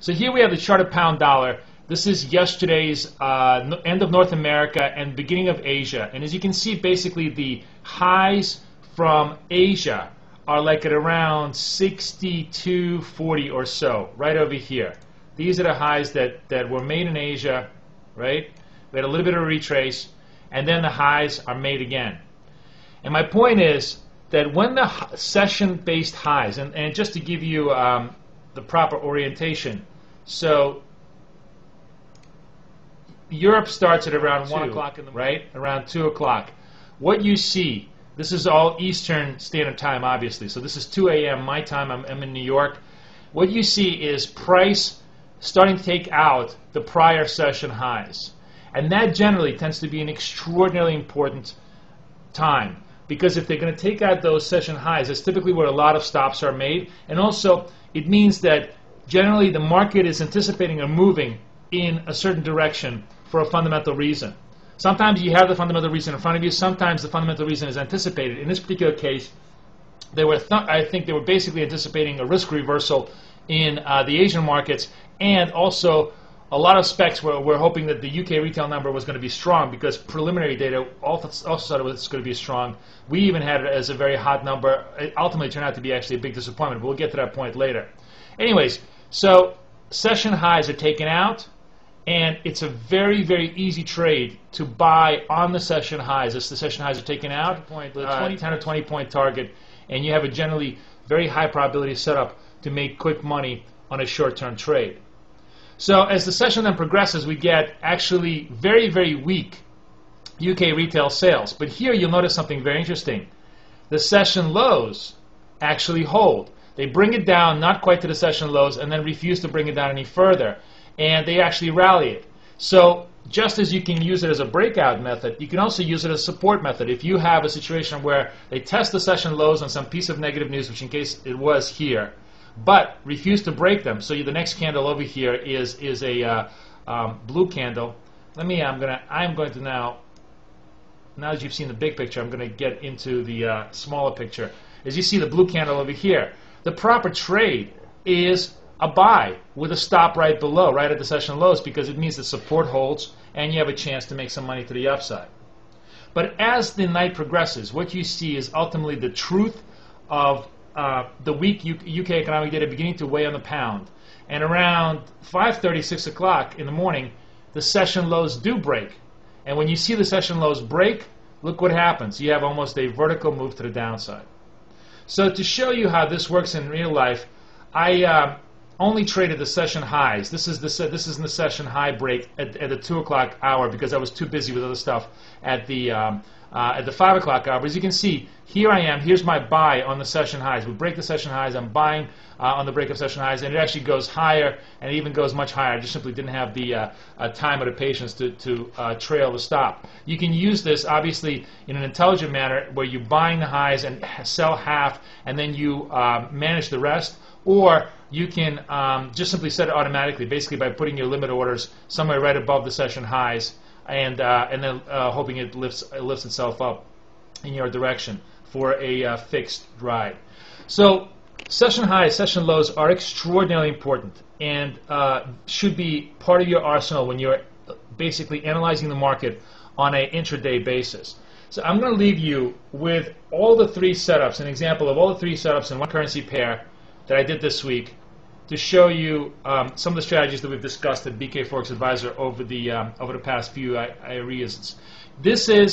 So here we have the chart of pound dollar. This is yesterday's end of North America and beginning of Asia. And as you can see, basically the highs from Asia are like at around 62.40 or so, right over here. These are the highs that were made in Asia, right? We had a little bit of a retrace, and then the highs are made again. And my point is that when the session-based highs, and just to give you the proper orientation, so Europe starts at around 1 o'clock in the morning, right? Around 2 o'clock. What you see, this is all Eastern Standard Time, obviously. So this is 2 a.m. my time. I'm in New York. What you see is price starting to take out the prior session highs. And that generally tends to be an extraordinarily important time, because if they're going to take out those session highs, that's typically where a lot of stops are made. And also, it means that generally the market is anticipating or moving in a certain direction for a fundamental reason. Sometimes you have the fundamental reason in front of you. Sometimes the fundamental reason is anticipated. In this particular case, I think they were basically anticipating a risk reversal in the Asian markets, and also a lot of specs were hoping that the UK retail number was going to be strong, because preliminary data also said it was going to be strong. We even had it as a very hot number. It ultimately turned out to be actually a big disappointment, but we'll get to that point later. Anyways, so session highs are taken out, and it's a very, very easy trade to buy on the session highs. As the session highs are taken out, 10 or 20 point target, and you have a generally very high probability setup to make quick money on a short-term trade. So as the session then progresses, we get actually very, very weak UK retail sales. But here you'll notice something very interesting. The session lows actually hold. They bring it down, not quite to the session lows, and then refuse to bring it down any further. And they actually rally it. So just as you can use it as a breakout method, you can also use it as a support method. If you have a situation where they test the session lows on some piece of negative news, which in case it was here, but refuse to break them. So the next candle over here is a blue candle. I'm going to now that you've seen the big picture, I'm going to get into the smaller picture. As you see the blue candle over here, the proper trade is a buy with a stop right below, right at the session lows, because it means the support holds and you have a chance to make some money to the upside. But as the night progresses, what you see is ultimately the truth of the weak UK economic data beginning to weigh on the pound. And around 5:30, 6 o'clock in the morning, the session lows do break. And when you see the session lows break, look what happens. You have almost a vertical move to the downside. So to show you how this works in real life, I only traded the session highs. This is in the session high break at the 2 o'clock hour, because I was too busy with other stuff at the 5 o'clock hour. But as you can see, here I am. Here's my buy on the session highs. We break the session highs. I'm buying on the break of session highs, and it actually goes higher, and it even goes much higher. I just simply didn't have the time or the patience to trail the stop. You can use this, obviously, in an intelligent manner, where you're buying the highs and sell half, and then you manage the rest. Or you can just simply set it automatically, basically by putting your limit orders somewhere right above the session highs, and then hoping it lifts itself up in your direction for a fixed ride. So session highs, session lows are extraordinarily important, and should be part of your arsenal when you're basically analyzing the market on an intraday basis. So I'm going to leave you with all the three setups, an example of all the three setups in one currency pair that I did this week, to show you some of the strategies that we've discussed at BK Forex Advisor over the past few years. This is